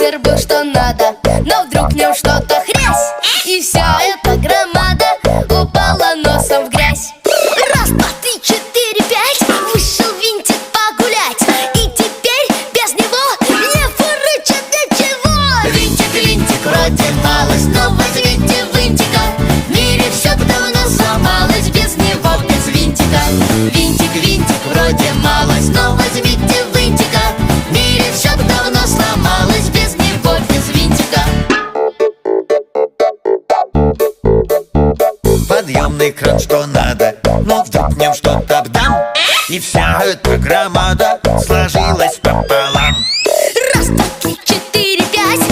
буксер был что надо, но вдруг в нем что-то хрясь, и вся эта громада упала носом в грязь. Раз, два, три, четыре, пять, вышел винтик погулять, и теперь без него не фурычит ничего. Винтик, винтик, вроде малость, но возьмите винтика. В мире все давно сломалось без него, без винтика. Винтик, винтик, вроде малость, но возьмите винтика. В мире все давно сломалось без него, без винтика. Подъемный кран что надо, но вдруг в нем что-то бдам, и вся эта громада сложилась пополам. Раз, два, три, четыре, пять,